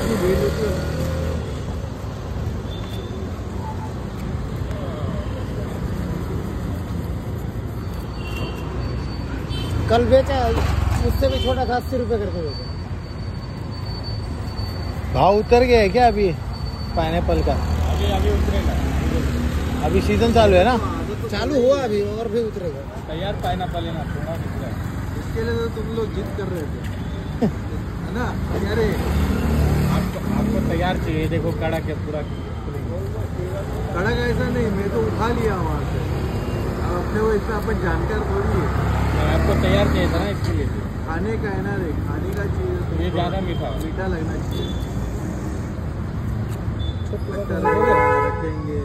इतनी भीड़ होती है। कल बेचा उससे भी छोटा था, 80 रुपए करके बेचा। भाव उतर गया है क्या अभी पाइनएप्पल का? अभी उतरेगा। अभी सीजन चालू है ना? चालू हुआ अभी और भी उतरेगा। तैयार पाइनएप्पल है ना, थोड़ा निकला है। इसके लिए तो तुम लोग जिद कर रहे थे है ना? अरे आपको तैयार चाहिए, देखो कड़क है पूरा। कड़क ऐसा नहीं, मैं तो उठा लिया वहाँ से। अब अपने वो इसमें अपन जानकार थोड़ी है। आपको तैयार चाहिए था ना, इसके लिए खाने का है ना रे, खाने का चाहिए तो ये ज़्यादा मीठा लगना चाहिए। रखेंगे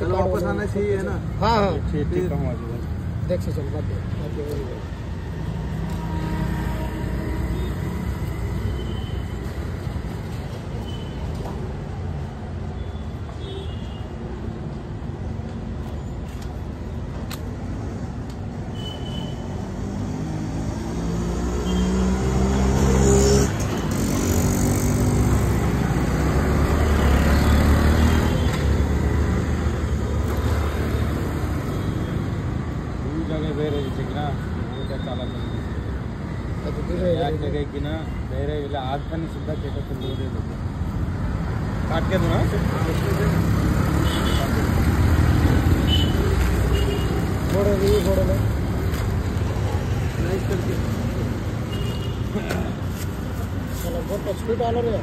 कल वापस आना चाहिए ना? हाँ हाँ देख से चल बात। ಬೇರೆ ಸಿಗ್ನಾ ಊಟ ಚಾಲ ಯಾಕೆ ಕಿನ ಬೇರೆ ಇಲ್ಲ ಆದ್ಕನಿ ಸಿದ್ಧ ಕೇಳ್ಕೊಂಡು काट के दूँ फोड़ो लाइक करके चलो बहुत स्पीड आ रहा है।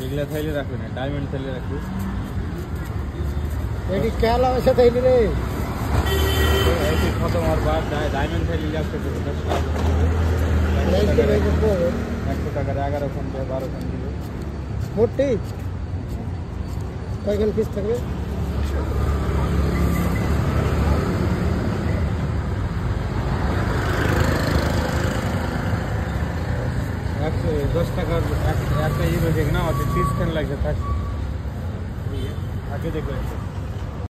वेगळ्या थैली राखू ना, डायमंड थैली राखू। बेटी क्या लावायचं थैली रे? खत्म और बात डायमंड थैली ले सकते हो 10 টাকা 11 ফোন 12 ফোন দিবে মোটি কয়খান পিস থাকবে? একশো 10 টাকার একটা ইউরো দেখনা, 30 খান লাগছে। থাকে দেখো